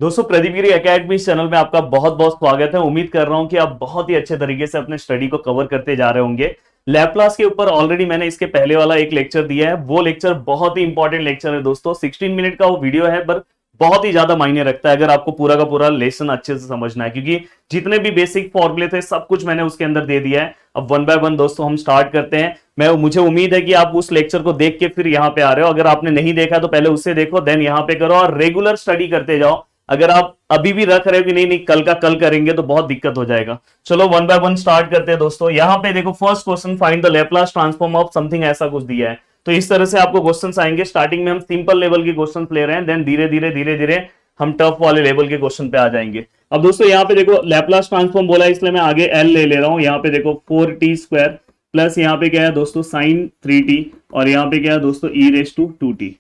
दोस्तों प्रदीप गिरी academy channel में आपका बहुत बहुत स्वागत है। उम्मीद कर रहा हूं कि आप बहुत ही अच्छे तरीके से अपने स्टडी को कवर करते जा रहे होंगे। लैपलास के ऊपर ऑलरेडी मैंने इसके पहले वाला एक लेक्चर दिया है। वो लेक्चर बहुत ही इंपॉर्टेंट लेक्चर है दोस्तों। 16 मिनट का वो वीडियो है पर बहुत ही ज्यादा मायने रखता है अगर आपको पूरा का पूरा लेसन अच्छे से समझना है, क्योंकि जितने भी बेसिक फॉर्मूले थे सब कुछ मैंने उसके अंदर दे दिया है। अब वन बाय वन दोस्तों हम स्टार्ट करते हैं। मुझे उम्मीद है कि आप उस लेक्चर को देख के फिर यहाँ पे आ रहे हो। अगर आपने नहीं देखा तो पहले उससे देखो, देन यहाँ पे करो और रेगुलर स्टडी करते जाओ। अगर आप अभी भी रख रहे हो कि नहीं नहीं कल का कल करेंगे तो बहुत दिक्कत हो जाएगा। चलो वन बाय वन स्टार्ट करते हैं दोस्तों। यहाँ पे देखो first question, find the Laplace transform of something, ऐसा कुछ दिया है। तो इस तरह से आपको क्वेश्चंस आएंगे। स्टार्टिंग में हम सिंपल लेवल के क्वेश्चंस ले रहे हैं, देन धीरे धीरे हम टफ वाले लेवल के क्वेश्चन पे आ जाएंगे। अब दोस्तों यहाँ पे देखो लैपलास ट्रांसफॉर्म बोला है, इसलिए मैं आगे एल ले रहा हूं। यहाँ पे देखो 4t स्क्वायर प्लस यहाँ पे क्या है दोस्तों साइन 3t और यहाँ पे क्या है दोस्तों e रेस टू 2t।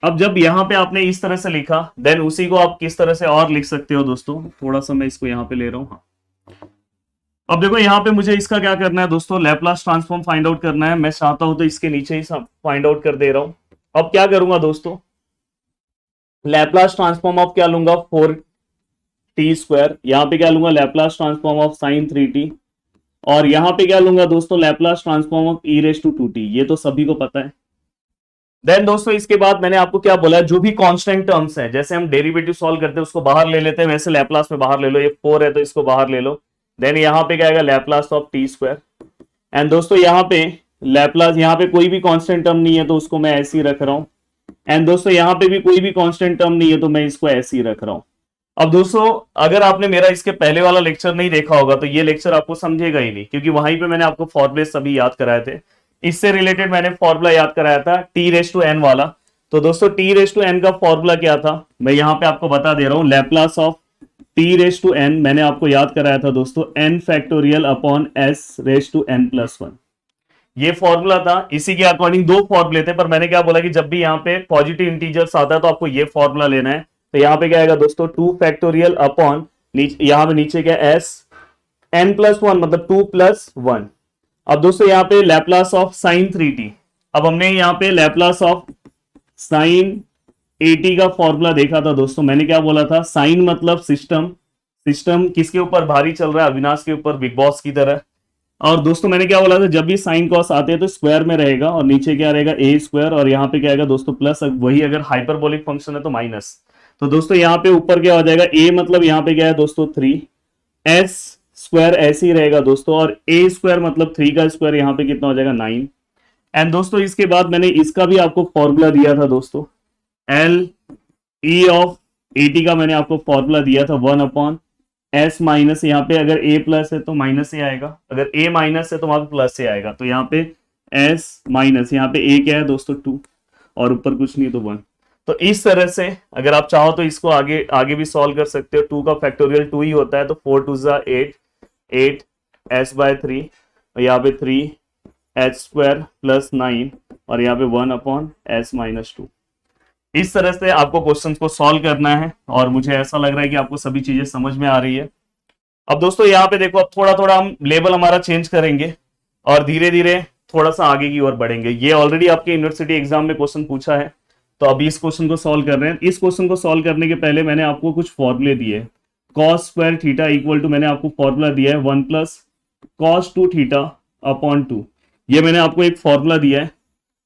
अब जब यहां पे आपने इस तरह से लिखा, देन उसी को आप किस तरह से और लिख सकते हो दोस्तों। थोड़ा सा मैं इसको यहां पे ले रहा हूं। हाँ, अब देखो यहां पे मुझे इसका क्या करना है दोस्तों, लैपलास ट्रांसफॉर्म फाइंड आउट करना है। मैं चाहता हूं तो इसके नीचे ही फाइंड आउट कर दे रहा हूं। अब क्या करूंगा दोस्तों, लैपलास ट्रांसफॉर्म ऑफ क्या लूंगा 4t स्क्वायर, यहां पे क्या लूंगा Laplace transform of sine 3t और यहां पे क्या लूंगा दोस्तों Laplace transform of e raise to 2t। ये तो सभी को पता है। देन दोस्तों इसके बाद मैंने आपको क्या बोला है, जो भी कांस्टेंट टर्म्स हैं, जैसे हम डेरिवेटिव सॉल्व करते हैं उसको बाहर ले लेते हैं, वैसे लैपलास में बाहर ले लो। ये 4 है तो इसको बाहर ले लो। देन यहाँ पे क्या आएगा Laplace of T square. And दोस्तों यहाँ पे लैपलास, यहाँ पे कोई भी कांस्टेंट टर्म नहीं है तो उसको मैं ऐसे ही रख रहा हूँ। एंड दोस्तों यहाँ पे भी कोई भी कांस्टेंट टर्म नहीं है तो मैं इसको ऐसे ही रख रहा हूँ। अब दोस्तों अगर आपने मेरा इसके पहले वाला लेक्चर नहीं देखा होगा तो ये लेक्चर आपको समझेगा ही नहीं, क्योंकि वहीं पे मैंने आपको फॉर्मूले सभी याद कराए थे। इससे रिलेटेड मैंने फॉर्मूला याद कराया था टी रेस टू एन वाला। तो दोस्तों टी रेस टू एन का फॉर्मूला क्या था, मैं यहां पे आपको बता दे रहा हूं। Laplace of T raise to N मैंने आपको याद कराया था दोस्तों, N factorial upon S raise to N plus one. ये फॉर्मूला था। इसी के अकॉर्डिंग दो फॉर्मूले थे, पर मैंने क्या बोला कि जब भी यहाँ पे पॉजिटिव इंटीजर्स आता है तो आपको ये फॉर्मूला लेना है। तो यहाँ पे क्या आएगा दोस्तों 2 फैक्टोरियल अपॉन यहाँ पे नीचे क्या एस एन प्लस वन, मतलब 2 प्लस 1। अब दोस्तों यहाँ पे लैपलास ऑफ साइन 3t। अब हमने यहाँ पे लैपलास ऑफ साइन 80 का फॉर्मूला देखा था दोस्तों। मैंने क्या बोला था, साइन मतलब सिस्टम, सिस्टम किसके ऊपर भारी चल रहा है, अविनाश के ऊपर, बिग बॉस की तरह। और दोस्तों मैंने क्या बोला था, जब भी साइन कॉस आते हैं तो स्क्वायर में रहेगा और नीचे क्या रहेगा ए स्क्वायर और यहाँ पे क्या आएगा दोस्तों प्लस, वही अगर हाइपरबोलिक फंक्शन है तो माइनस। तो दोस्तों यहाँ पे ऊपर क्या हो जाएगा, ए मतलब यहाँ पे क्या है दोस्तों 3, एस स्क्वायर ऐसे ही रहेगा दोस्तों, और ए स्क्वायर मतलब 3 का स्क्वायर यहाँ पे कितना हो जाएगा 9। एंड दोस्तों इसके बाद मैंने इसका भी आपको फॉर्मूला दिया था दोस्तों, एल ई ऑफ 80 का मैंने आपको फॉर्मूला दिया था 1 अपॉन एस माइनस, यहाँ पे अगर ए प्लस है तो माइनस ए आएगा, अगर ए माइनस है तो वहां पे प्लस ए आएगा। तो यहाँ पे एस माइनस, यहाँ पे ए क्या है दोस्तों 2 और ऊपर कुछ नहीं तो 1। तो इस तरह से अगर आप चाहो तो इसको आगे आगे भी सॉल्व कर सकते हो। 2 का फैक्टोरियल 2 ही होता है, तो 4 2 जा 8, 8 एस बाय 3 और यहाँ पे 3 एच स्क्वायर प्लस 9 और यहाँ पे 1 अपॉन एस माइनस 2। इस तरह से आपको क्वेश्चन को सॉल्व करना है और मुझे ऐसा लग रहा है कि आपको सभी चीजें समझ में आ रही है। अब दोस्तों यहाँ पे देखो, अब थोड़ा थोड़ा हम लेवल हमारा चेंज करेंगे और धीरे धीरे थोड़ा सा आगे की ओर बढ़ेंगे। ये ऑलरेडी आपके यूनिवर्सिटी एग्जाम में क्वेश्चन पूछा है, तो अभी इस क्वेश्चन को सॉल्व कर रहे हैं। इस क्वेश्चन को सॉल्व करने के पहले मैंने आपको कुछ फॉर्मूले दिए। Cos square theta equal to, मैंने आपको फॉर्मूला दिया है 1 प्लस कॉस 2 थीटा अपॉन 2। ये मैंने आपको एक फॉर्मूला दिया है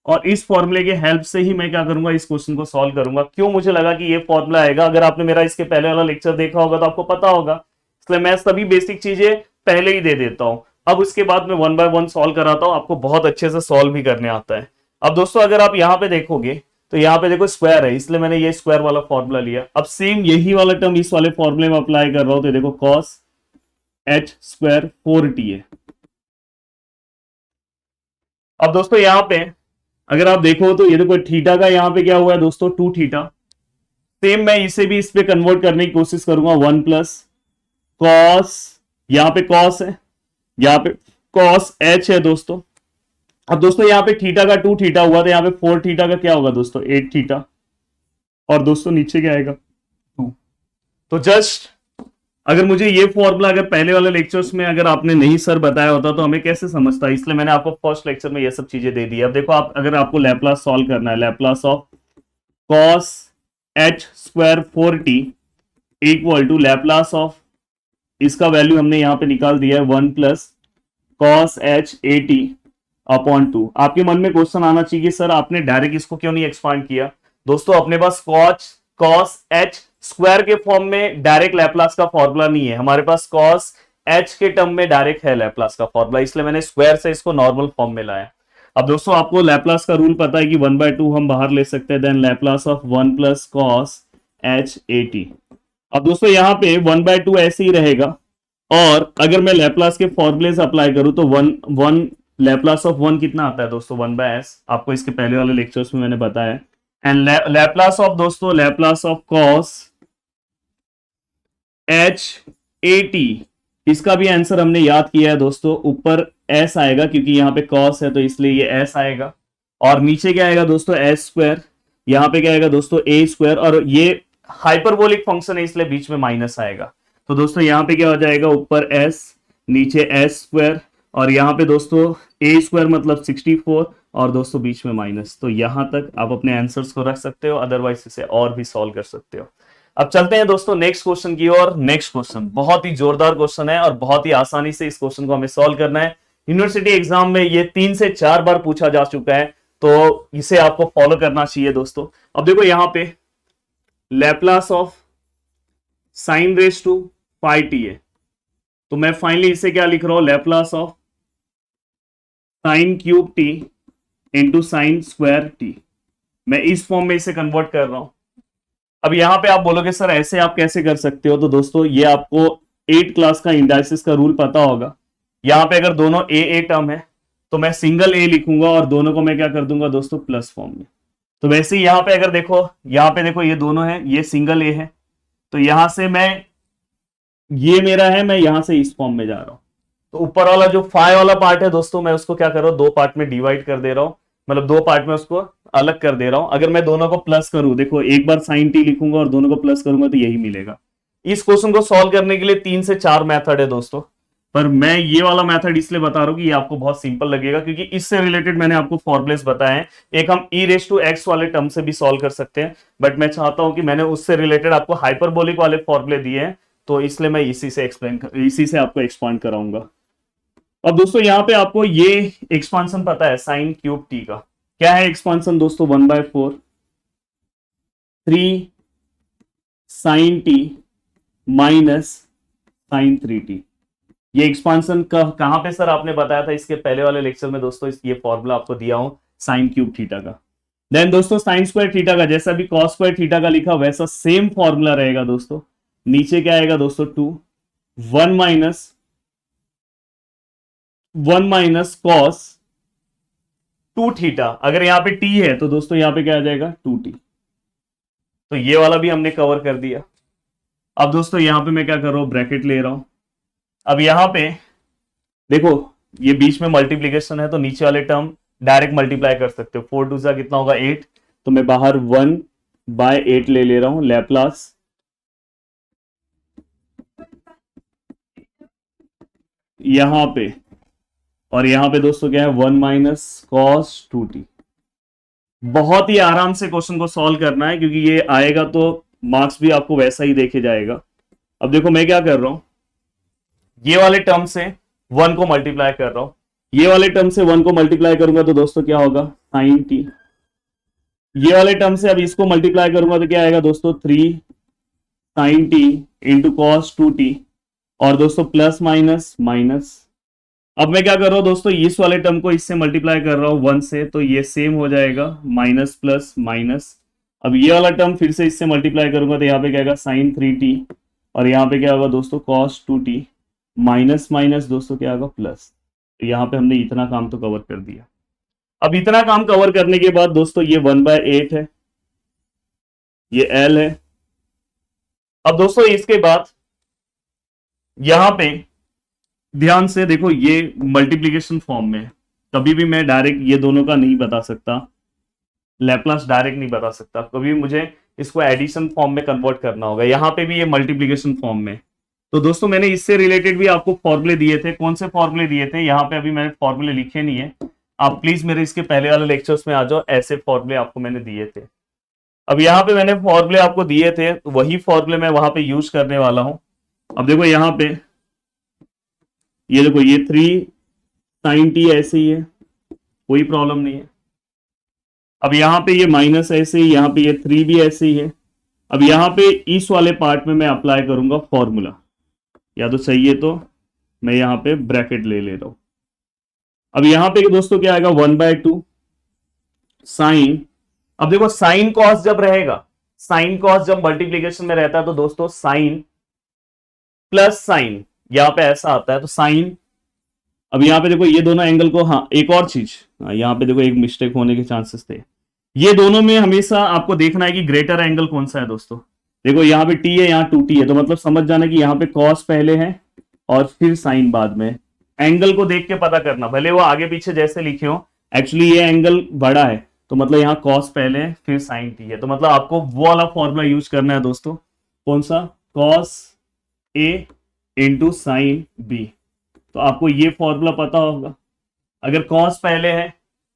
और इस फॉर्मूले के हेल्प से ही मैं क्या करूंगा, इस क्वेश्चन को सॉल्व करूंगा। क्यों मुझे लगा कि ये फॉर्मूला आएगा, अगर आपने मेरा इसके पहले वाला लेक्चर देखा होगा तो आपको पता होगा, इसलिए मैं सभी बेसिक चीजें पहले ही दे देता हूं। अब उसके बाद मैं 1 बाय 1 सॉल्व कराता हूं, आपको बहुत अच्छे से सॉल्व भी करने आता है। अब दोस्तों अगर आप यहाँ पे देखोगे तो यहाँ पे देखो स्क्वायर है, इसलिए मैंने ये स्क्वायर वाला फॉर्मूला लिया। अब सेम यही वाला टर्म इस वाले फॉर्मूले में अप्लाई कर रहा हूं, तो देखो कॉस एच स्क्वायर 4t है। अब दोस्तों यहाँ पे अगर आप देखो तो ये देखो थीटा का यहाँ पे क्या हुआ है दोस्तों 2 थीटा। सेम मैं इसे भी इस पे कन्वर्ट करने की कोशिश करूंगा, 1 प्लस कॉस, यहाँ पे कॉस है, यहाँ पे कॉस एच है दोस्तों। अब दोस्तों यहाँ पे थीटा का 2 थीटा हुआ, तो यहाँ पे 4 थीटा का क्या होगा दोस्तों 8 थीटा और दोस्तों नीचे क्या आएगा 2। तो जस्ट अगर मुझे ये फॉर्मूला अगर पहले वाले लेक्चर्स में अगर आपने नहीं सर बताया होता तो हमें कैसे समझता, इसलिए मैंने आपको फर्स्ट लेक्चर में ये सब चीजें दे दी। अब देखो आप, अगर आपको लैपलास सॉल्व करना है, Laplace of cos H square 4t equal to Laplace of, इसका वैल्यू हमने यहां पे निकाल दिया है 1 plus cos H A T upon 2। आपके मन में क्वेश्चन आना चाहिए कि सर आपने डायरेक्ट इसको क्यों नहीं एक्सपांड किया। दोस्तों अपने पास कॉस एच स्क्वायर के फॉर्म में डायरेक्ट लैप्लास का फॉर्मूला नहीं है, हमारे पास कॉस एच के टर्म में डायरेक्ट है लैप्लास का फॉर्मूला, इसलिए मैंने स्क्वायर से इसको नॉर्मल फॉर्म में लाया। अब दोस्तों आपको लैप्लास का रूल पता है कि 1/2 हम बाहर ले सकते हैं, then Laplace of 1 plus cos H A T. अब दोस्तों यहां पे 1/2 ऐसे ही रहेगा, और अगर मैं लैप्लास के फॉर्मूले से अप्लाई करूं तो वन लैप्लास ऑफ 1 कितना आता है दोस्तों 1/s, आपको इसके पहले वाले लेक्चर्स में मैंने बताया। एंड लैप्लास ऑफ दोस्तों Laplace of cos H A T, इसका भी आंसर हमने याद किया है दोस्तों, ऊपर s आएगा क्योंकि यहाँ पे cos है तो इसलिए ये s आएगा, और नीचे क्या आएगा दोस्तों एस स्क्वायर, यहाँ पे क्या आएगा दोस्तों ए स्क्वायर, और ये हाइपरबोलिक फंक्शन है इसलिए बीच में माइनस आएगा। तो दोस्तों यहाँ पे क्या हो जाएगा, ऊपर s नीचे एस स्क्वायर, और यहाँ पे दोस्तों ए स्क्वायर मतलब 64, और दोस्तों बीच में माइनस। तो यहां तक आप अपने आंसर्स को रख सकते हो, अदरवाइज इसे और भी सॉल्व कर सकते हो। अब चलते हैं दोस्तों नेक्स्ट क्वेश्चन की ओर। नेक्स्ट क्वेश्चन बहुत ही जोरदार क्वेश्चन है और बहुत ही आसानी से इस क्वेश्चन को हमें सॉल्व करना है। यूनिवर्सिटी एग्जाम में ये 3 से 4 बार पूछा जा चुका है, तो इसे आपको फॉलो करना चाहिए दोस्तों। अब देखो यहां पे Laplace of sine raise to pi T है, तो मैं फाइनली इसे क्या लिख रहा हूं, Laplace of sine cube T into sine square T. मैं इस फॉर्म में इसे कन्वर्ट कर रहा हूं। अब यहां पे आप बोलोगे सर ऐसे आप कैसे कर सकते हो, तो दोस्तों ये आपको 8 क्लास का इंडाइसिस का रूल पता होगा। यहां पे अगर दोनों ए टर्म है तो मैं सिंगल ए लिखूंगा और दोनों को मैं क्या कर दूंगा दोस्तों प्लस फॉर्म में। तो वैसे ही यहां पे अगर देखो, यहां पे देखो ये दोनों है, ये सिंगल ए है, तो यहां से मैं ये मेरा है, मैं यहां से इस फॉर्म में जा रहा हूं। तो ऊपर वाला जो फाई वाला पार्ट है दोस्तों, मैं उसको क्या कर रहा हूं, 2 पार्ट में डिवाइड कर दे रहा हूं, मतलब 2 पार्ट में उसको अलग कर दे रहा हूं। अगर मैं दोनों को प्लस करूं, देखो एक बार साइन टी लिखूंगा और दोनों को प्लस करूंगा तो यही मिलेगा। इस क्वेश्चन को सॉल्व करने के लिए 3 से 4 मेथड है दोस्तों, पर मैं ये वाला मेथड इसलिए बता रहा हूं कि ये आपको बहुत सिंपल लगेगा, क्योंकि इससे रिलेटेड मैंने आपको फॉर्मुलेस बताए हैं। एक हम ई रेस टू एक्स वाले टर्म से भी सॉल्व कर सकते हैं, बट मैं चाहता हूं कि मैंने उससे रिलेटेड आपको हाइपरबोलिक वाले फॉर्मुले दिए हैं, तो इसलिए मैं इसी से आपको एक्सपांड कराऊंगा। अब दोस्तों यहां पे आपको ये एक्सपांशन पता है साइन क्यूब टी का, क्या है एक्सपांशन दोस्तों, 1/4 3 sign T minus sign 3t। ये एक्सपांशन कहां पे सर आपने बताया था इसके पहले वाले लेक्चर में दोस्तों, ये फॉर्मूला आपको दिया हूं साइन क्यूब थीटा का। देन दोस्तों साइन स्क्वायर थीटा का, जैसा भी कॉस स्क्वायर थीटा का लिखा वैसा सेम फॉर्मूला रहेगा दोस्तों। नीचे क्या आएगा दोस्तों 2 1 माइनस कॉस 2 थीटा। अगर यहां पे t है तो दोस्तों यहां पे क्या आ जाएगा 2t। तो ये वाला भी हमने कवर कर दिया। अब दोस्तों यहां पे मैं क्या कर रहा हूं, ब्रैकेट ले रहा हूं। अब यहां पे देखो ये बीच में मल्टीप्लीकेशन है, तो नीचे वाले टर्म डायरेक्ट मल्टीप्लाई कर सकते हो। 4 2 सा कितना होगा 8, तो मैं बाहर 1/8 ले रहा हूं लैप्लास यहां पे, और यहां पे दोस्तों क्या है 1 माइनस कॉस 2t। बहुत ही आराम से क्वेश्चन को सॉल्व करना है, क्योंकि ये आएगा तो मार्क्स भी आपको वैसा ही देखे जाएगा। अब देखो मैं क्या कर रहा हूं, ये वाले टर्म से 1 को मल्टीप्लाई कर रहा हूं, ये वाले टर्म से 1 को मल्टीप्लाई करूंगा तो दोस्तों क्या होगा साइन टी। ये वाले टर्म से अब इसको मल्टीप्लाई करूंगा तो क्या आएगा दोस्तों 3 sign T into cos 2t, और दोस्तों प्लस माइनस माइनस। अब मैं क्या कर रहा हूं दोस्तों, इस वाले टर्म को इससे मल्टीप्लाई कर रहा हूं 1 से, तो ये सेम हो जाएगा माइनस प्लस माइनस। अब ये वाला टर्म फिर से इससे मल्टीप्लाई करूंगा तो यहाँ पे क्या आएगा साइन 3t, और यहाँ पे क्या होगा दोस्तों कॉस 2t, माइनस माइनस दोस्तों क्या होगा प्लस। तो यहाँ पे हमने इतना काम तो कवर कर दिया। अब इतना काम कवर करने के बाद दोस्तों ये 1/8 है, ये L है। अब दोस्तों इसके बाद यहां पे ध्यान से देखो, ये मल्टीप्लीकेशन फॉर्म में है, कभी भी मैं डायरेक्ट ये दोनों का नहीं बता सकता, लैप्लास डायरेक्ट नहीं बता सकता, कभी मुझे इसको एडिशन फॉर्म में कन्वर्ट करना होगा। यहां पे भी ये मल्टीप्लीकेशन फॉर्म में। तो दोस्तों मैंने इससे रिलेटेड भी आपको फॉर्मूले दिए थे। कौन से फॉर्मूले दिए थे, यहाँ पे अभी मैंने फॉर्मूले लिखे नहीं है, आप प्लीज मेरे इसके पहले वाले लेक्चर्स में आ जाओ, ऐसे फॉर्मूले आपको मैंने दिए थे। अब यहाँ पे मैंने फॉर्मूले आपको दिए थे, तो वही फॉर्मूले मैं वहां पे यूज करने वाला हूं। अब देखो यहाँ पे ये देखो, ये 3 sin t ऐसे ही है, कोई प्रॉब्लम नहीं है। अब यहाँ पे ये माइनस ऐसे ही, यहाँ पे ये 3 भी ऐसे ही है। अब यहाँ पे इस वाले पार्ट में मैं अप्लाई करूंगा फॉर्मूला, या तो चाहिए तो मैं यहाँ पे ब्रैकेट ले रहा हूं। अब यहाँ पे दोस्तों क्या आएगा, 1/2 साइन। अब देखो साइन कॉस जब रहेगा, साइन कॉस जब मल्टीप्लीकेशन में रहता है तो दोस्तों साइन प्लस साइन यहाँ पे ऐसा आता है, तो साइन। अब यहाँ पे देखो ये दोनों एंगल को, हाँ एक और चीज, यहाँ पे देखो एक मिस्टेक होने के चांसेस थे। ये दोनों में हमेशा आपको देखना है कि ग्रेटर एंगल कौन सा है दोस्तों। देखो यहाँ पे t है, यहाँ 2t है, तो मतलब समझ जाना कि यहाँ पे cos पहले है और फिर साइन बाद में। एंगल को देख के पता करना, भले वो आगे पीछे जैसे लिखे हो, एक्चुअली ये एंगल बड़ा है तो मतलब यहाँ cos पहले है फिर साइन t है, तो मतलब आपको वो वाला फॉर्मूला यूज करना है दोस्तों। कौन सा, cos a into sine b। तो आपको ये फॉर्मूला पता होगा। अगर cos पहले है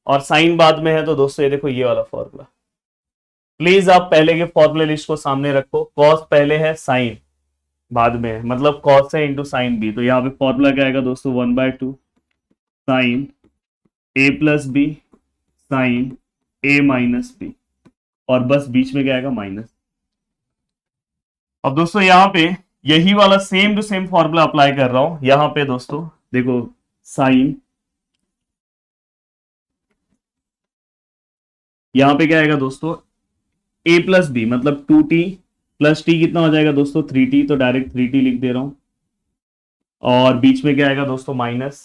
और साइन बाद में है तो दोस्तों ये देखो ये वाला फॉर्मूला। प्लीज आप पहले के फॉर्मूले लिस्ट को सामने रखो, cos पहले है साइन बाद में है, मतलब cos है इंटू साइन बी। तो यहाँ पे फॉर्मूला क्या आएगा दोस्तों, 1/2 sine a plus B sine a minus B, और बस बीच में क्या आएगा, माइनस। अब दोस्तों यहाँ पे यही वाला same to same formula apply कर रहा हूं। यहां पे दोस्तों देखो साइन, यहां पे क्या आएगा दोस्तों, a प्लस बी मतलब 2t प्लस t कितना हो जाएगा दोस्तों, 3t, तो डायरेक्ट 3t लिख दे रहा हूं। और बीच में क्या आएगा दोस्तों, माइनस।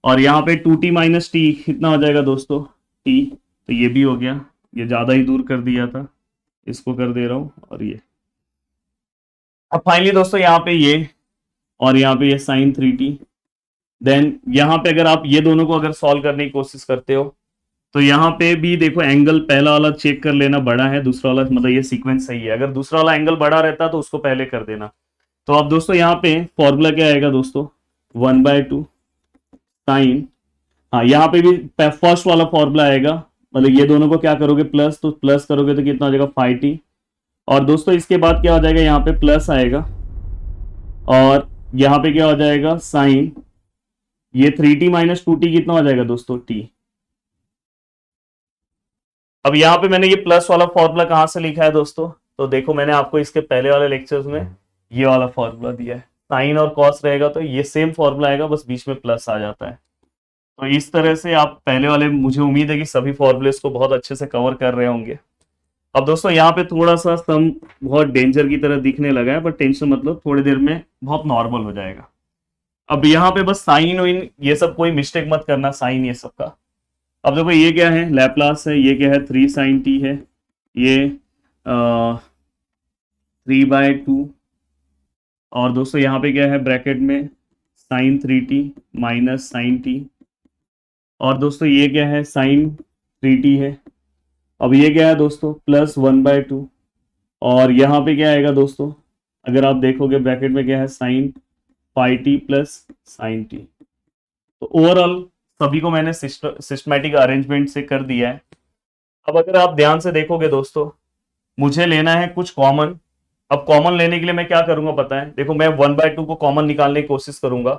और यहाँ पे 2t माइनस t कितना हो जाएगा दोस्तों, t, तो ये भी हो गया, ये ज्यादा ही दूर कर दिया था, इसको कर दे रहा हूं। और ये अब फाइनली दोस्तों यहाँ पे ये, और यहाँ पे ये साइन 3t। देन यहाँ पे अगर आप ये दोनों को अगर सॉल्व करने की कोशिश करते हो तो यहाँ पे भी देखो एंगल पहला वाला चेक कर लेना बड़ा है, दूसरा वाला मतलब ये सीक्वेंस सही है। अगर दूसरा वाला एंगल बड़ा रहता तो उसको पहले कर देना। तो अब दोस्तों यहाँ पे फॉर्मूला क्या आएगा दोस्तों, 1/2 साइन, हाँ यहाँ पे भी फर्स्ट वाला फॉर्मूला आएगा, मतलब ये दोनों को क्या करोगे, प्लस, तो प्लस करोगे तो कितना हो जाएगा, 5t। और दोस्तों इसके बाद क्या हो जाएगा, यहाँ पे प्लस आएगा और यहाँ पे क्या हो जाएगा, साइन, ये 3t माइनस 2t कितना हो जाएगा दोस्तों, t। अब यहाँ पे मैंने ये प्लस वाला फॉर्मूला कहां से लिखा है दोस्तों, तो देखो मैंने आपको इसके पहले वाले लेक्चर्स में ये वाला फॉर्मूला दिया है। साइन और कॉस रहेगा तो ये सेम फॉर्मूला आएगा, बस बीच में प्लस आ जाता है। तो इस तरह से आप पहले वाले, मुझे उम्मीद है कि सभी फॉर्मूलेस को बहुत अच्छे से कवर कर रहे होंगे। अब दोस्तों यहाँ पे थोड़ा सा सम बहुत डेंजर की तरह दिखने लगा है, बट टेंशन मतलब थोड़ी देर में बहुत नॉर्मल हो जाएगा। अब यहाँ पे बस साइन वाइन ये सब कोई मिस्टेक मत करना, साइन ये सब का। अब देखो ये क्या है, लैप्लास है, ये क्या है, 3 sin t है, ये 3/2, और दोस्तों यहाँ पे क्या है ब्रैकेट में, sin 3t minus sin t, और दोस्तों ये क्या है, sin 3t है। अब ये क्या है दोस्तों, प्लस 1/2, और यहाँ पे क्या आएगा दोस्तों, अगर आप देखोगे ब्रैकेट में क्या है, sin 5t plus sin t। तो ओवरऑल सभी को मैंने सिस्टमैटिक अरेंजमेंट से कर दिया है। अब अगर आप ध्यान से देखोगे दोस्तों, मुझे लेना है कुछ कॉमन। अब कॉमन लेने के लिए मैं क्या करूंगा पता है, देखो मैं 1/2 को कॉमन निकालने की कोशिश करूंगा।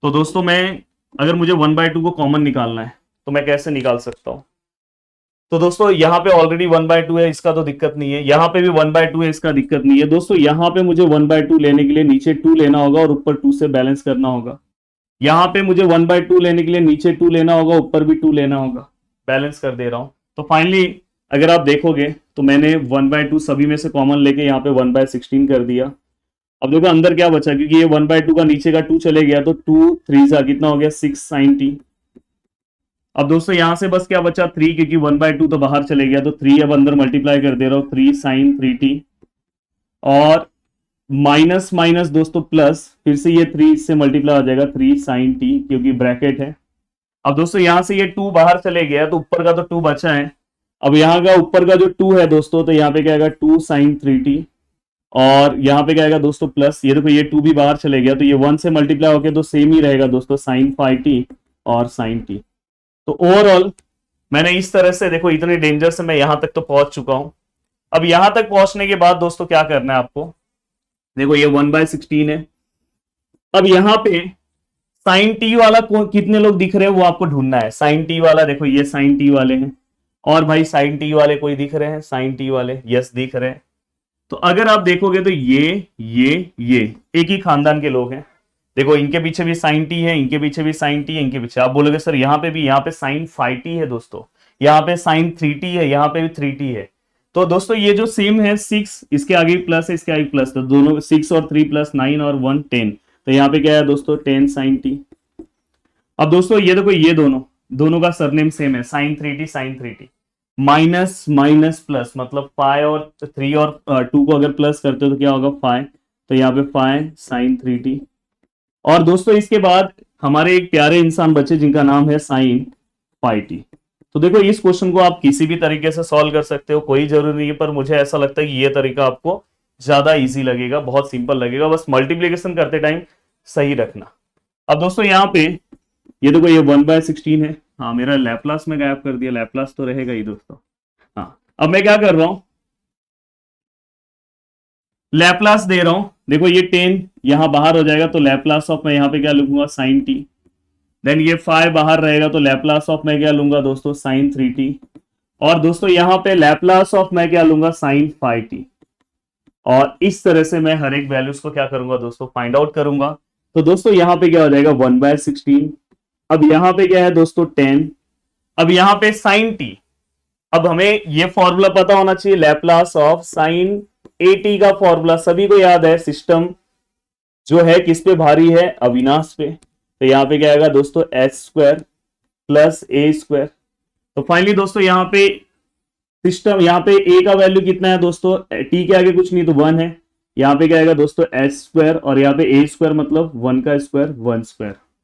तो दोस्तों मैं, अगर मुझे 1/2 को कॉमन निकालना है तो मैं कैसे निकाल सकता हूं, तो दोस्तों यहाँ पे ऑलरेडी 1/2 है, इसका तो दिक्कत नहीं है, यहाँ पे भी 1/2 है, इसका दिक्कत नहीं है। दोस्तों यहाँ पे मुझे 1/2 लेने के लिए नीचे 2 लेना होगा और ऊपर 2 से बैलेंस करना होगा। यहाँ पे मुझे 1/2 लेने के लिए नीचे 2 लेना होगा, ऊपर भी 2 लेना होगा, बैलेंस कर दे रहा हूं। तो फाइनली अगर आप देखोगे तो मैंने 1/2 सभी में से कॉमन लेके यहाँ पे 1/16 कर दिया। अब देखो अंदर क्या बचा, क्योंकि ये 1/2 का नीचे का 2 चले गया तो 2 3 सा कितना हो गया, 6 sin t। अब दोस्तों यहां से बस क्या बचा, 3, क्योंकि 1/2 तो बाहर चले गया, तो 3 अब अंदर मल्टीप्लाई कर दे रहा हूं, 3 sin 3t, और माइनस माइनस दोस्तों प्लस, फिर से ये 3 इससे मल्टीप्लाई हो जाएगा, 3 sin t, क्योंकि ब्रैकेट है। अब दोस्तों यहां से ये 2 बाहर चले गया तो ऊपर का तो 2 बचा है। अब यहाँ का ऊपर का जो 2 है दोस्तों, तो यहाँ पे क्या आएगा, 2 sin 3t, और यहाँ पे क्या आएगा दोस्तों प्लस, ये देखो ये 2 भी बाहर चले गया तो ये 1 से मल्टीप्लाई होके तो सेम ही रहेगा दोस्तों, sin 5t और sin t। तो ओवरऑल मैंने इस तरह से, देखो इतने डेंजर से मैं यहां तक तो पहुंच चुका हूं। अब यहां तक पहुंचने के बाद दोस्तों क्या करना है आपको, देखो ये 1/16 है। अब यहां पे साइन टी वाला कितने लोग दिख रहे हैं वो आपको ढूंढना है। साइन टी वाला देखो ये साइन टी वाले हैं, और भाई साइन टी वाले कोई दिख रहे हैं, साइन टी वाले यस दिख रहे हैं। तो अगर आप देखोगे तो ये एक ही खानदान के लोग हैं। देखो इनके पीछे भी साइन टी है, इनके पीछे भी साइन टी है, इनके पीछे। आप बोलोगे सर यहाँ पे भी, यहाँ पे साइन 5t है दोस्तों, यहाँ पे साइन 3t है, यहाँ पे भी 3t है। तो दोस्तों ये जो सेम है 6, इसके आगे प्लस है, इसके आगे प्लस, तो दोनों 6 और 3 प्लस 9 और 1 10। तो यहाँ पे क्या है दोस्तों 10 साइन टी। अब दोस्तों ये देखो ये दोनों का सरनेम सेम है, sine 3t sine 3t। Minus minus plus, मतलब 5 और 3 और 2 को अगर प्लस करते हो तो क्या होगा 5। तो यहाँ पे 5 साइन 3t। और दोस्तों इसके बाद हमारे एक प्यारे इंसान बचे जिनका नाम है साइन 5t। तो देखो इस क्वेश्चन को आप किसी भी तरीके से सॉल्व कर सकते हो, कोई जरूरी नहीं है, पर मुझे ऐसा लगता है कि ये तरीका आपको ज्यादा इजी लगेगा, बहुत सिंपल लगेगा, बस मल्टीप्लीकेशन करते टाइम सही रखना। अब दोस्तों यहाँ पे ये देखो ये 1/16 है। हाँ मेरा लैपलास में गायब कर दिया, लैपलास तो रहेगा ही दोस्तों। हाँ अब मैं क्या कर रहा हूं, लैपलास दे रहा हूं। देखो ये 10 यहां बाहर हो जाएगा, तो लैपलास ऑफ मैं यहाँ पे क्या लिखूंगा साइन टी। देन ये 5 बाहर रहेगा, तो लैपलास ऑफ मैं क्या लूंगा दोस्तों साइन 3t। और दोस्तों यहाँ पे लैपलास ऑफ मैं क्या लूंगा साइन 5t। और इस तरह से मैं हर एक वैल्यूज को क्या करूंगा दोस्तों फाइंड आउट करूंगा। तो दोस्तों यहाँ पे क्या हो जाएगा 1/16। अब यहाँ पे क्या है दोस्तों 10। अब यहाँ पे साइन टी। अब हमें ये फॉर्मूला पता होना चाहिए, लैपलास ऑफ साइन 80 का फॉर्मूला सभी को याद है। सिस्टम जो है किस पे भारी है, अविनाश पे। तो यहाँ पे क्या आएगा दोस्तों h² प्लस a²। तो फाइनली दोस्तों यहाँ पे सिस्टम, यहाँ पे a का वैल्यू कितना है दोस्तों, t के आगे कुछ नहीं तो 1 है। यहाँ पे क्या आएगा दोस्तों h², और यहाँ पे a² मतलब 1 का स्क्वायर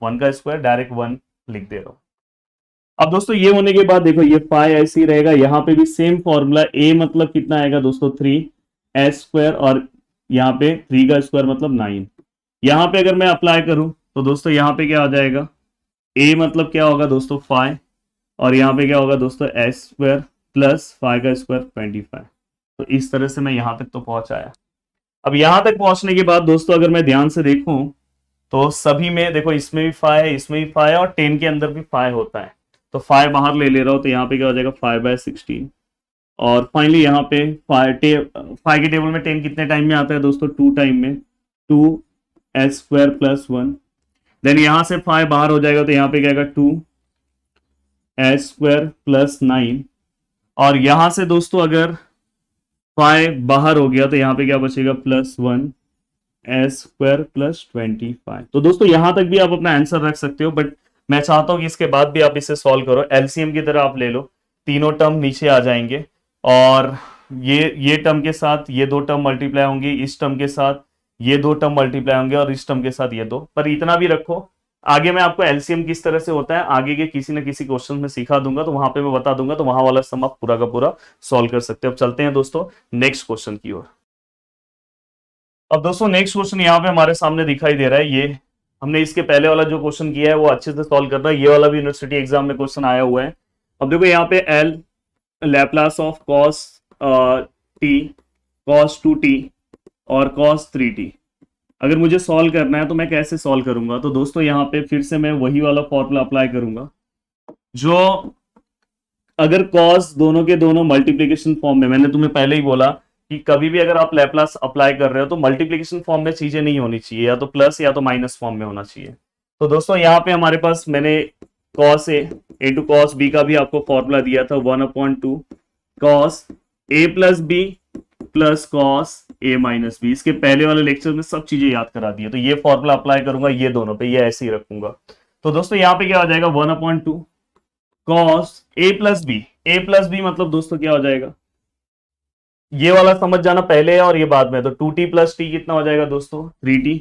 1 का स्क्वायर डायरेक्ट 1 लिख दे रहा हूं। अब दोस्तों ये होने के बाद देखो ये 5 ऐसे ही रहेगा, यहाँ पे भी सेम फॉर्मूला, a मतलब कितना आएगा दोस्तों 3, h², और यहाँ पे 3 का स्क्वायर मतलब 9। यहाँ पे अगर मैं अप्लाई करूं तो दोस्तों यहाँ पे क्या आ जाएगा, a मतलब क्या होगा दोस्तों 5, और यहाँ पे क्या होगा दोस्तों h² प्लस 5 का स्क्वायर 25। तो इस तरह से मैं यहाँ तक तो पहुंच आया। अब यहाँ तक पहुंचने के बाद दोस्तों अगर मैं ध्यान से देखूं तो सभी में देखो इसमें भी 5 है, इसमें भी 5 है, और 10 के अंदर भी 5 होता है। तो 5 बाहर ले रहा हूं, तो यहाँ पे क्या हो जाएगा 5/16। और फाइनली यहाँ पे 5 के टेबल में 10 कितने टाइम में आता है दोस्तों 2 टाइम में, 2h² प्लस 1। देन यहाँ से 5 बाहर हो जाएगा, तो यहाँ पे क्या आएगा 2h² प्लस 9। और यहाँ से दोस्तों अगर 5 बाहर हो गया तो यहाँ पे क्या बचेगा प्लस 1h² प्लस 25। तो दोस्तों यहाँ तक भी आप अपना आंसर रख सकते हो, बट मैं चाहता हूं कि इसके बाद भी आप इसे सॉल्व करो, एलसीएम की तरह आप ले लो। तीनों टर्म नीचे आ जाएंगे, और ये टर्म के साथ ये 2 टर्म मल्टीप्लाई होंगे, इस टर्म के साथ ये 2 टर्म मल्टीप्लाई होंगे, और इस टर्म के साथ ये 2। पर इतना भी रखो, आगे मैं आपको एलसीएम किस तरह से होता है आगे के किसी न किसी क्वेश्चन में सिखा दूंगा, तो वहां पे मैं बता दूंगा, तो वहां वाला सम आप पूरा का पूरा सॉल्व कर सकते हो। अब चलते हैं दोस्तों नेक्स्ट क्वेश्चन की ओर। अब दोस्तों नेक्स्ट क्वेश्चन यहाँ पे हमारे सामने दिखाई दे रहा है। ये हमने इसके पहले वाला जो क्वेश्चन किया है वो अच्छे से सॉल्व करना है, ये वाला भी यूनिवर्सिटी एग्जाम में क्वेश्चन आया हुआ है। अब देखो यहाँ पे L Laplace of cos t, cos 2t और cos 3t अगर मुझे सॉल्व करना है तो मैं कैसे सॉल्व करूंगा। तो दोस्तों यहाँ पे फिर से मैं वही वाला फॉर्मूला अप्लाई करूंगा, जो अगर cos दोनों के दोनों मल्टीप्लीकेशन फॉर्म में, मैंने तुम्हें पहले ही बोला कि कभी भी अगर आप लैपलास अप्लाई कर रहे हो तो मल्टीप्लिकेशन फॉर्म में चीजें नहीं होनी चाहिए, या तो प्लस या तो माइनस फॉर्म में होना चाहिए। तो दोस्तों यहाँ पे हमारे पास मैंने cos A into cos B का भी आपको फॉर्मूला दिया था, 1/2 cos A plus B plus cos A minus B। इसके पहले वाले लेक्चर में सब चीजें याद करा दी है, तो ये फॉर्मूला अप्लाई करूंगा ये दोनों पे, ये ऐसे ही रखूंगा। तो दोस्तों यहाँ पे क्या हो जाएगा 1/2 cos A plus B। A plus B मतलब दोस्तों क्या हो जाएगा, ये वाला समझ जाना पहले है और ये बाद में। तो 2t प्लस t कितना हो जाएगा दोस्तों 3t,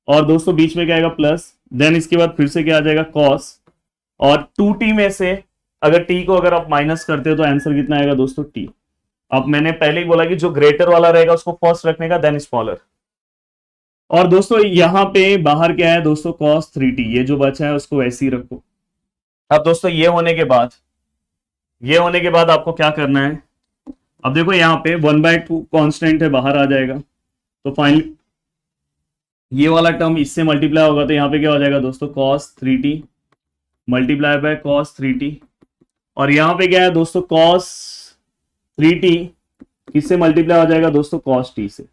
और दोस्तों बीच में क्या आएगा प्लस, देन इसके बाद फिर से क्या आ जाएगा cos, और 2t में से अगर t को अगर आप माइनस करते हो तो आंसर कितना आएगा दोस्तों t। अब मैंने पहले ही बोला कि जो ग्रेटर वाला रहेगा उसको फर्स्ट रखने का, देन स्मॉलर। और दोस्तों यहाँ पे बाहर क्या है दोस्तों cos 3t, ये जो बचा है उसको वैसे ही रखो। अब दोस्तों ये होने के बाद आपको क्या करना है, अब देखो यहाँ पे 1/2 कांस्टेंट है, बाहर आ जाएगा। तो फाइनली ये वाला टर्म इससे मल्टीप्लाई होगा तो यहाँ पे क्या हो जाएगा दोस्तों, cos 3t multiply by cos 3t। और यहाँ पे क्या है दोस्तों, cos 3t किससे मल्टीप्लाई हो जाएगा दोस्तों, cos t से।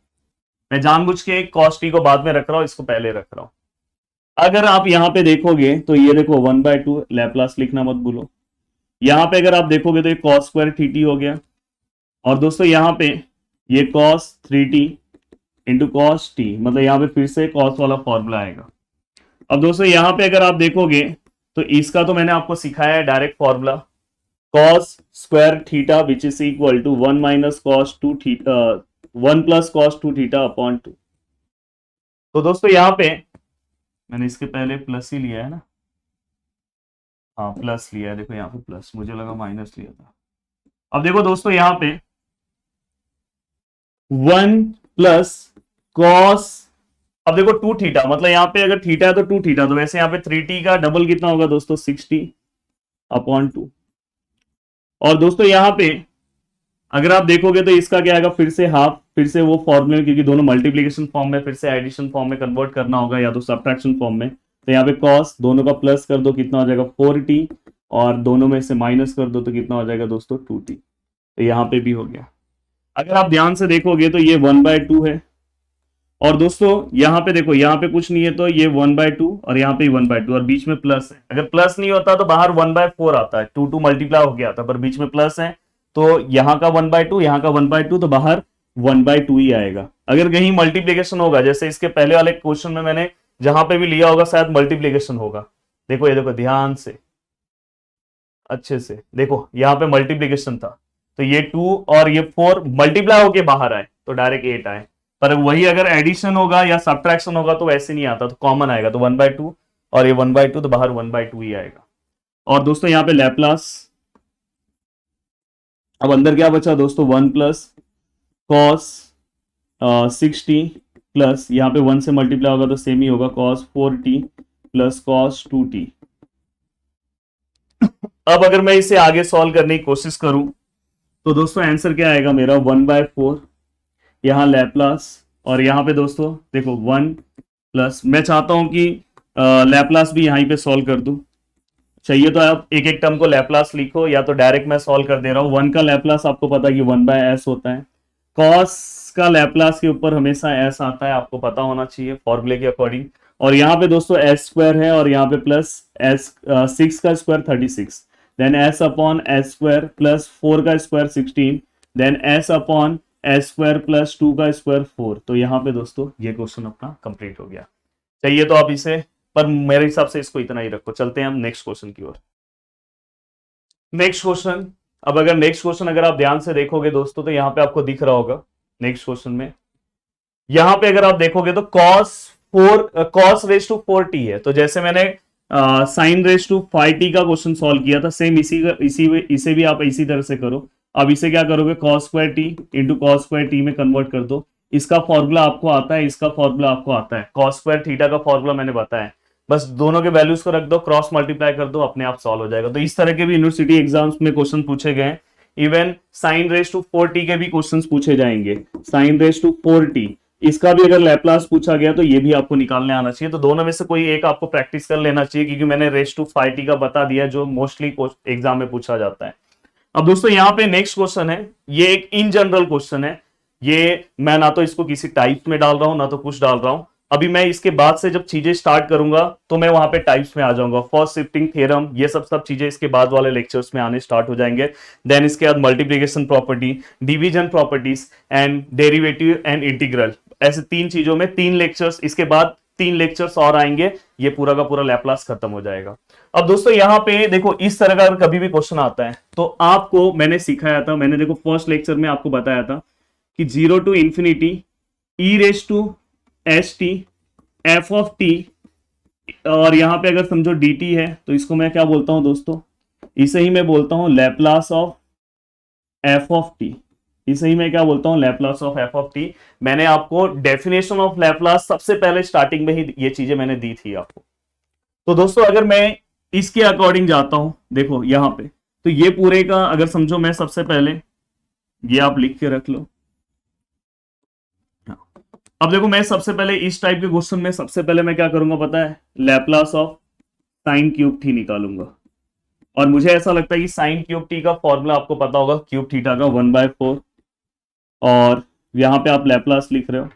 मैं जानबूझ के cos t को बाद में रख रहा हूं, इसको पहले रख रहा हूं। अगर आप यहाँ पे देखोगे तो ये देखो 1/2 लैप्लास लिखना मत भूलो। यहाँ पे अगर आप देखोगे तो ये cos स्क्वायर थीटी हो गया, और दोस्तों यहाँ पे ये cos 3t into cos t, मतलब यहाँ पे फिर से cos वाला फॉर्मूला आएगा। अब दोस्तों यहाँ पे अगर आप देखोगे तो इसका तो मैंने आपको सिखाया है direct formula, cos square theta which is equal to 1 minus cos 2 theta 1 plus cos 2 theta upon 2। तो दोस्तों यहाँ पे मैंने इसके पहले प्लस ही लिया है ना, हाँ प्लस लिया है, देखो यहाँ पे प्लस, मुझे लगा माइनस लिया था। अब देखो दोस्तों यहाँ पे 1 प्लस कॉस, अब देखो 2 थीटा, मतलब यहाँ पे अगर थीटा है तो 2 थीटा, तो वैसे यहाँ पे 3t का डबल कितना होगा दोस्तों, 60 अपॉन 2। और दोस्तों यहाँ पे अगर आप देखोगे तो इसका क्या आएगा, फिर से हाफ, फिर से वो फॉर्मूले, क्योंकि दोनों मल्टीप्लीकेशन फॉर्म में फिर से एडिशन फॉर्म में कन्वर्ट करना होगा या तो सब्ट्रैक्शन फॉर्म में। तो यहाँ पे कॉस दोनों का प्लस कर दो, कितना हो जाएगा 4t, और दोनों में से माइनस कर दो तो कितना हो जाएगा दोस्तों 2t। तो यहाँ पे भी हो गया। अगर आप ध्यान से देखोगे तो ये 1/2 है, और दोस्तों यहाँ पे देखो, यहाँ पे कुछ नहीं है तो ये 1/2 और यहाँ पे 1/2 और बीच में प्लस है। अगर प्लस नहीं होता तो बाहर 1/4 आता है, 2 मल्टीप्लाई हो गया था, पर बीच में प्लस है तो यहाँ का 1/2 यहाँ का 1/2, तो बाहर 1/2 ही आएगा। अगर कहीं मल्टीप्लीकेशन होगा, जैसे इसके पहले वाले क्वेश्चन में मैंने जहां पे भी लिया होगा शायद मल्टीप्लीकेशन होगा, देखो ये देखो ध्यान से अच्छे से देखो, यहाँ पे मल्टीप्लीकेशन था तो ये 2 और ये 4 मल्टीप्लाई होके बाहर आए तो डायरेक्ट 8 आए। पर वही अगर एडिशन होगा या सब्ट्रैक्शन होगा तो वैसे नहीं आता, तो कॉमन आएगा, तो 1/2 और ये 1/2, तो बाहर 1/2 ही आएगा। और दोस्तों यहाँ पे लैप्लास, अब अंदर क्या बचा दोस्तों, 1 प्लस कॉस 6t प्लस यहाँ पे 1 से मल्टीप्लाई होगा तो सेम ही होगा, cos 4t plus cos 2t। अब अगर मैं इसे आगे सॉल्व करने की कोशिश करूं तो दोस्तों आंसर क्या आएगा मेरा, 1/4 यहाँ लैप्लास, और यहाँ पे दोस्तों देखो 1 प्लस, मैं चाहता हूं कि लैप्लास भी यहीं पे सॉल्व कर दूं, चाहिए तो आप एक एक टर्म को लैप्लास लिखो या तो डायरेक्ट मैं सॉल्व कर दे रहा हूं। 1 का लैप्लास आपको पता है कि 1/s होता है, cos का लैप्लास के ऊपर हमेशा s आता है, आपको पता होना चाहिए फॉर्मूले के अकॉर्डिंग। और यहाँ पे दोस्तों s स्क्वायर है और यहाँ पे प्लस s 6 का square 36, then s upon s square plus 4 का square 16, then s upon s square plus 2 का स्क्वायर 4। तो यहाँ पे दोस्तों ये क्वेश्चन अपना कंप्लीट हो गया। चाहिए तो आप इसे, पर मेरे हिसाब से इसको इतना ही रखो। चलते हैं हम नेक्स्ट क्वेश्चन की ओर। नेक्स्ट क्वेश्चन, अब अगर नेक्स्ट क्वेश्चन अगर आप ध्यान से देखोगे दोस्तों तो यहाँ पे आपको दिख रहा होगा नेक्स्ट क्वेश्चन में, यहाँ पे अगर आप देखोगे तो cos रेज टू 4t है, तो जैसे मैंने sin रेज टू 5t का क्वेश्चन सॉल्व किया था, सेम इसे भी आप इसी तरह से करो। अब इसे क्या करोगे, cos square t into cos square t में कन्वर्ट कर दो। इसका फॉर्मूला आपको आता है, इसका फॉर्मूला आपको आता है, cos स्क्वायर थीटा का फॉर्मूला मैंने बताया, बस दोनों के वैल्यूज को रख दो, क्रॉस मल्टीप्लाई कर दो, अपने आप सॉल्व हो जाएगा। तो इस तरह के भी यूनिवर्सिटी एग्जाम्स में क्वेश्चन पूछे गए हैं। Even sin raise to 4t के भी क्वेश्चंस पूछे जाएंगे, sin रेज टू 4t, इसका भी अगर लैप्लास पूछा गया तो ये भी आपको निकालने आना चाहिए। तो दोनों में से कोई एक आपको प्रैक्टिस कर लेना चाहिए, क्योंकि मैंने रेज टू 5t का बता दिया जो मोस्टली एग्जाम में पूछा जाता है। अब दोस्तों यहाँ पे नेक्स्ट क्वेश्चन है, ये एक इन जनरल क्वेश्चन है, ये मैं ना तो इसको किसी टाइप में डाल रहा हूं ना तो कुछ डाल रहा हूं। अभी मैं इसके बाद से जब चीजें स्टार्ट करूंगा तो मैं वहां पे टाइप्स में आ जाऊंगा, फर्स्ट शिफ्टिंग थ्योरम, ये सब चीजें इसके बाद वाले लेक्चर्स में आने स्टार्ट हो जाएंगे। देन इसके बाद multiplication property, division properties and derivative and integral, ऐसे 3 चीजों में 3 लेक्चर्स, इसके बाद 3 लेक्चर्स और आएंगे, ये पूरा का पूरा लैप्लास खत्म हो जाएगा। अब दोस्तों यहाँ पे देखो, इस तरह का अगर कभी भी क्वेश्चन आता है तो आपको मैंने सिखाया था, मैंने देखो फर्स्ट लेक्चर में आपको बताया था कि 0 to infinity e raise to st f of t, और यहां पे अगर समझो dt है तो इसको मैं क्या बोलता हूं दोस्तों, इसे ही मैं बोलता हूं Laplace of f of t, इसे ही मैं क्या बोलता हूं, Laplace of f of t। मैंने आपको डेफिनेशन ऑफ लैप्लास सबसे पहले स्टार्टिंग में ही ये चीजें मैंने दी थी आपको। तो दोस्तों अगर मैं इसके अकॉर्डिंग जाता हूं, देखो यहां पे तो ये पूरे का अगर समझो, मैं सबसे पहले ये आप लिख के रख लो। अब देखो मैं सबसे पहले इस टाइप के क्वेश्चन में सबसे पहले मैं क्या करूंगा पता है, लैप्लास ऑफ साइन क्यूब थी निकालूंगा। और मुझे ऐसा लगता है कि साइन क्यूब टी का फॉर्मूला आपको पता होगा, क्यूब थीटा का 1/4। और यहां पे आप लैप्लास लिख रहे हो,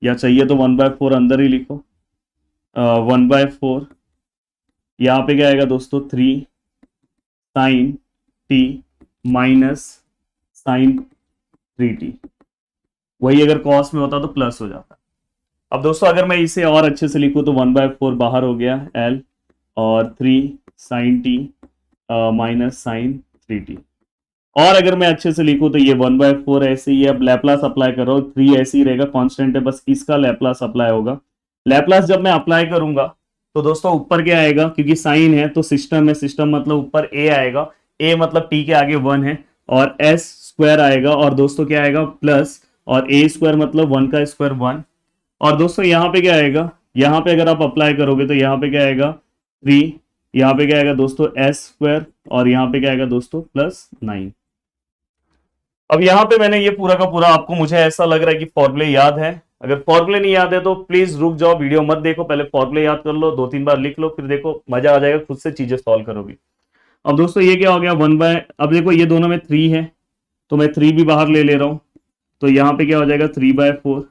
या चाहिए तो 1/4 अंदर ही लिखो। 1/4 यहाँ पे क्या आएगा दोस्तों, 3 sign T minus sign 3t। वही अगर कॉस में होता तो प्लस हो जाता। अब दोस्तों अगर मैं इसे और अच्छे से लिखूं तो 1/4 बाहर हो गया l, और 3 sign T minus sign 3t। और अगर मैं अच्छे से लिखूं तो ये 1/4 ऐसे ही है। अब लैप्लास अप्लाई करो, 3 ऐसे ही रहेगा, कांस्टेंट है, बस इसका लैप्लास अप्लाई होगा। लैप्लास जब मैं अप्लाई करूंगा तो दोस्तों ऊपर क्या आएगा, क्योंकि साइन है तो सिस्टम है, सिस्टम मतलब ऊपर a आएगा, a मतलब t के आगे 1 है, और s स्क्वायर आएगा, और दोस्तों क्या आएगा प्लस, और a स्क्वायर मतलब 1 का स्क्वायर 1। और दोस्तों यहाँ पे क्या आएगा, यहाँ पे अगर आप अप्लाई करोगे तो यहाँ पे क्या आएगा 3, यहाँ पे क्या आएगा दोस्तों एस स्क्वायर, और यहाँ पे क्या आएगा दोस्तों +9। अब यहाँ पे मैंने ये पूरा का पूरा आपको, मुझे ऐसा लग रहा है कि फॉर्मूले याद है। अगर फॉर्मूले नहीं याद है तो प्लीज रुक जाओ, वीडियो मत देखो, पहले फॉर्मूले याद कर लो, 2-3 बार लिख लो, फिर देखो मजा आ जाएगा, खुद से चीजें सॉल्व करोगे। अब दोस्तों ये क्या हो गया अब देखो ये दोनों में 3 है तो मैं 3 भी बाहर ले रहा हूं, तो यहाँ पे क्या हो जाएगा 3/4,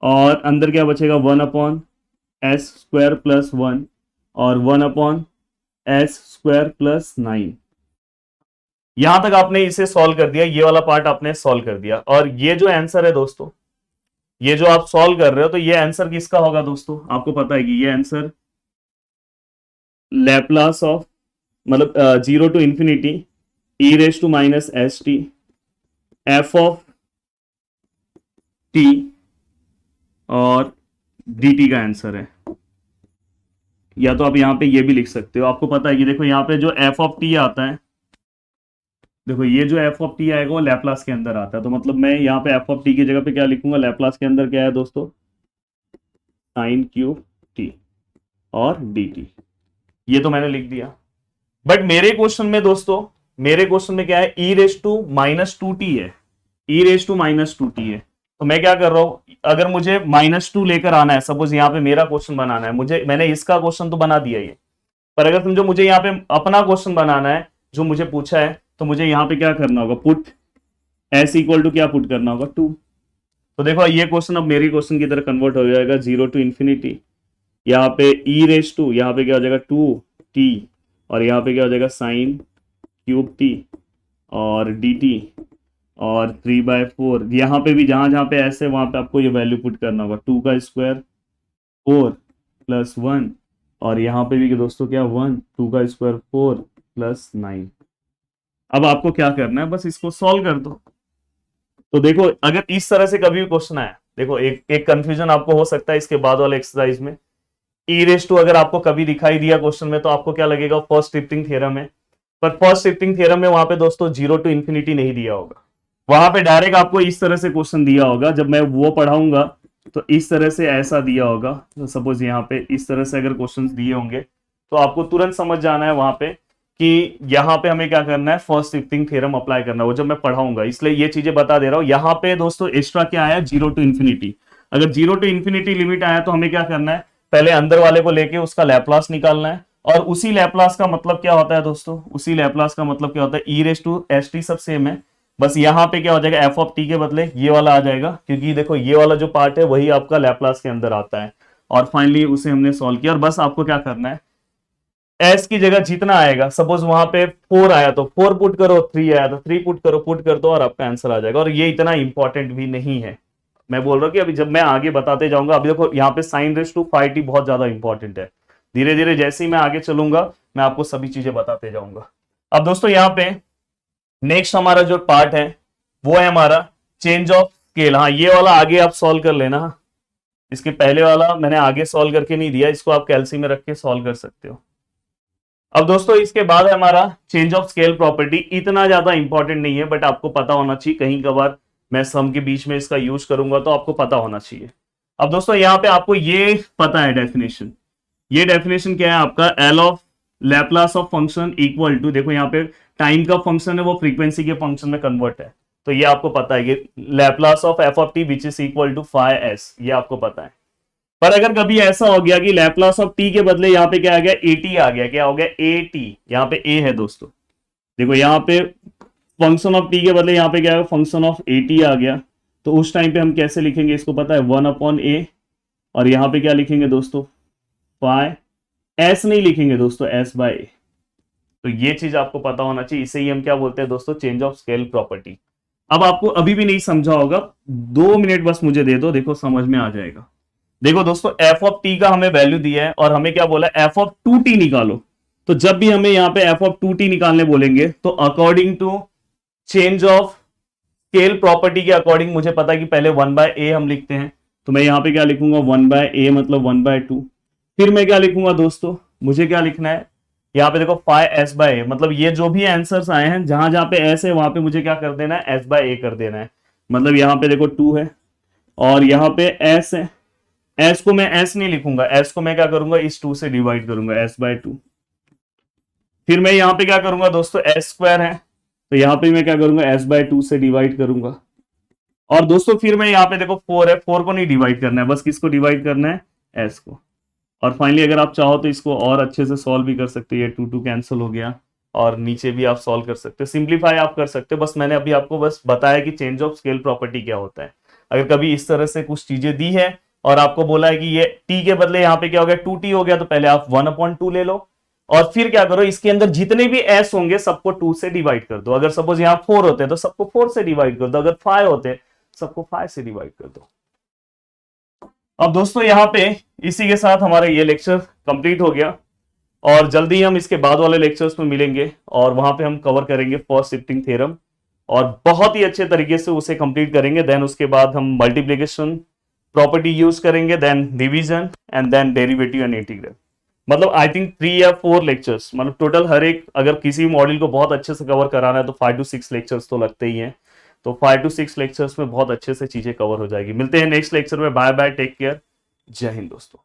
और अंदर क्या बचेगा 1/s² + 1, और 1/s² + 9। यहां तक आपने इसे सॉल्व कर दिया, ये वाला पार्ट आपने सॉल्व कर दिया। और ये जो आंसर है दोस्तों, ये जो आप सॉल्व कर रहे हो, तो ये आंसर किसका होगा दोस्तों, आपको पता है कि ये आंसर लैप्लास ऑफ, मतलब 0 to ∞ e⁻⁻st f of t और dt का आंसर है। या तो आप यहां पे ये भी लिख सकते हो, आपको पता है कि देखो यहाँ पे जो f ऑफ t आता है, देखो ये जो f ऑफ t आएगा वो लैप्लास के अंदर आता है, तो मतलब मैं यहाँ पे f ऑफ t की जगह पे क्या लिखूंगा, लैप्लास के अंदर क्या है दोस्तों, साइन क्यूब t और dt। ये तो मैंने लिख दिया। बट मेरे क्वेश्चन में दोस्तों, मेरे क्वेश्चन में क्या है, e⁻⁻2t है, e⁻⁻2t है। तो मैं क्या कर रहा हूं, अगर मुझे -2 लेकर आना है, सपोज यहाँ पे मेरा क्वेश्चन बनाना है, मैंने इसका क्वेश्चन तो बना दिया ये, पर अगर समझो मुझे यहाँ पे अपना क्वेश्चन बनाना है जो मुझे पूछा है, तो मुझे यहाँ पे क्या करना होगा, पुट s = क्या पुट करना होगा 2। तो देखो ये क्वेश्चन अब मेरी क्वेश्चन की तरह कन्वर्ट हो जाएगा, 0 to ∞, यहाँ पे यहाँ पे क्या हो जाएगा 2t, और यहाँ पे क्या हो जाएगा साइन क्यूब t और dt, और 3/4। यहाँ पे भी जहां जहां पे ऐसे वहां पे आपको ये वैल्यू पुट करना होगा, 2 का स्क्वायर 4 + 1, और यहाँ पे भी दोस्तों क्या 1, 2 का स्क्वायर 4 + 9। अब आपको क्या करना है, बस इसको सॉल्व कर दो। तो देखो अगर इस तरह से कभी भी क्वेश्चन आया, देखो एक कंफ्यूजन आपको हो सकता है इसके बाद वाले एक्सरसाइज में, अगर आपको कभी दिखाई दिया क्वेश्चन में तो आपको क्या लगेगा, फर्स्ट शिफ्टिंग थ्योरम है। पर फर्स्ट शिफ्टिंग थ्योरम में वहां पे दोस्तों 0 to ∞ नहीं दिया होगा, वहां पे डायरेक्ट आपको इस तरह से क्वेश्चन दिया होगा। जब मैं वो पढ़ाऊंगा तो इस तरह से ऐसा दिया होगा, तो सपोज यहाँ पे इस तरह से अगर क्वेश्चंस दिए होंगे तो आपको तुरंत समझ जाना है वहां पे कि यहाँ पे हमें क्या करना है, फर्स्ट शिफ्टिंग थ्योरम अप्लाई करना है, वो जब मैं पढ़ाऊंगा, इसलिए ये चीजें बता दे रहा हूँ। यहाँ पे दोस्तों एक्स्ट्रा क्या आया, 0 to ∞। अगर 0 to ∞ लिमिट आया तो हमें क्या करना है, पहले अंदर वाले को लेके उसका लैप्लास निकालना है। और उसी लैप्लास का मतलब क्या होता है दोस्तों, उसी लैप्लास का मतलब क्या होता है, e⁻st सब सेम है, बस यहाँ पे क्या हो जाएगा, f ऑफ t के बदले ये वाला आ जाएगा, क्योंकि देखो ये वाला जो पार्ट है वही आपका लैप्लास के अंदर आता है। और फाइनली उसे हमने सॉल्व किया, और बस आपको क्या करना है, s की जगह जितना आएगा, सपोज वहां पे 4 आया तो 4 पुट करो, 3 आया तो 3 पुट करो, पुट कर दो और आपका आंसर आ जाएगा। और ये इतना इंपॉर्टेंट भी नहीं है, मैं बोल रहा हूँ कि अभी जब मैं आगे बताते जाऊंगा, अभी देखो यहाँ पे sin⁵ बहुत ज्यादा इंपॉर्टेंट है, धीरे धीरे जैसे ही मैं आगे चलूंगा मैं आपको सभी चीजें बताते जाऊंगा। अब दोस्तों यहाँ पे नेक्स्ट हमारा जो पार्ट है वो है हमारा चेंज ऑफ स्केल। हाँ ये वाला आगे आप सॉल्व कर लेना, इसके पहले वाला मैंने आगे सॉल्व करके नहीं दिया, इसको आप कैलसी में रख के सॉल्व कर सकते हो। अब दोस्तों इसके बाद है हमारा चेंज ऑफ स्केल प्रॉपर्टी, इतना ज्यादा इंपॉर्टेंट नहीं है बट आपको पता होना चाहिए, कहीं कभार मैं सम के बीच में इसका यूज करूंगा तो आपको पता होना चाहिए। अब दोस्तों यहाँ पे आपको ये पता है डेफिनेशन, ये डेफिनेशन क्या है आपका, L of Laplace of function equal to, देखो यहाँ पे टाइम का फंक्शन है वो फ्रीक्वेंसी के फंक्शन में कन्वर्ट है, तो ये आपको पता है, ये Laplace of F of T which is equal to phi S, ये आपको पता है। पर अगर कभी ऐसा हो गया कि लैप्लास ऑफ टी के बदले यहाँ पे क्या आ गया, ए टी आ गया, क्या हो गया, ए टी, यहाँ पे ए है दोस्तों, देखो यहाँ पे फंक्शन ऑफ टी के बदले यहाँ पे क्या है, फंक्शन ऑफ ए टी आ गया, तो उस टाइम पे हम कैसे लिखेंगे इसको पता है, 1/a, और यहाँ पे क्या लिखेंगे दोस्तों, फाइ एस नहीं लिखेंगे दोस्तों, एस बाय ए। तो ये चीज आपको पता होना चाहिए, इसे ही हम क्या बोलते हैं दोस्तों, चेंज ऑफ स्केल प्रॉपर्टी। अब आपको अभी भी नहीं समझा होगा, 2 मिनट बस मुझे दे दो, देखो समझ में आ जाएगा। देखो दोस्तों, एफ ऑफ टी का हमें वैल्यू दिया है और हमें क्या बोला, एफ ऑफ 2t निकालो। तो जब भी हमें यहाँ पे एफ ऑफ 2t निकालने बोलेंगे तो according to change of scale property के अकॉर्डिंग मुझे पता है कि पहले 1/a हम लिखते हैं, तो मैं यहाँ पे क्या लिखूंगा, 1/a मतलब 1/2। फिर मैं क्या लिखूंगा दोस्तों, मुझे क्या लिखना है, यहाँ पे देखो फाइ एस बाय ए, मतलब ये जो भी आंसर्स आए हैं जहां जहां पे एस है वहां पे मुझे क्या कर देना है, एस बाय ए कर देना है। मतलब यहाँ पे देखो 2 है और यहाँ पे एस है, एस को मैं एस नहीं लिखूंगा, एस को मैं क्या करूंगा, इस 2 से डिवाइड करूंगा, एस बाय 2। फिर मैं यहाँ पे क्या करूंगा दोस्तों, एस स्क्वायर है, तो यहाँ पे मैं क्या करूंगा, एस बाय 2 से डिवाइड करूंगा। और दोस्तों फिर मैं यहाँ पे देखो 4 है, 4 को नहीं डिवाइड करना है, बस किसको डिवाइड करना है, एस को। और फाइनली अगर आप चाहो तो इसको और अच्छे से सॉल्व भी कर सकते हो, ये 2 2 कैंसिल हो गया और नीचे भी आप सॉल्व कर सकते हो, सिंप्लीफाई आप कर सकते हो। बस मैंने अभी आपको बस बताया कि चेंज ऑफ स्केल प्रॉपर्टी क्या होता है। अगर कभी इस तरह से कुछ चीजें दी है और आपको बोला है कि ये t के बदले यहाँ पे क्या हो गया, 2t हो गया, तो पहले आप 1/2 ले लो और फिर क्या करो, इसके अंदर जितने भी s होंगे सबको 2 से डिवाइड कर दो। अगर सपोज यहाँ 4 होते तो सबको 4 से डिवाइड कर दो, अगर 5 होते सबको 5 से डिवाइड कर दो। अब दोस्तों यहाँ पे इसी के साथ हमारा ये लेक्चर कंप्लीट हो गया और जल्दी हम इसके बाद वाले लेक्चर्स में मिलेंगे और वहां पे हम कवर करेंगे फर्स्ट शिफ्टिंग थ्योरम और बहुत ही अच्छे तरीके से उसे कंप्लीट करेंगे। देन उसके बाद हम मल्टीप्लिकेशन प्रॉपर्टी यूज करेंगे, then division and then derivative and integral. मतलब आई थिंक 3 या 4 लेक्चर्स, मतलब टोटल हर एक, अगर किसी मॉड्यूल को बहुत अच्छे से कवर कराना है तो 5 to 6 लेक्चर्स तो लगते ही हैं। तो 5 to 6 लेक्चर्स में बहुत अच्छे से चीजें कवर हो जाएगी। मिलते हैं नेक्स्ट लेक्चर में, बाय बाय, टेक केयर, जय हिंद दोस्तों।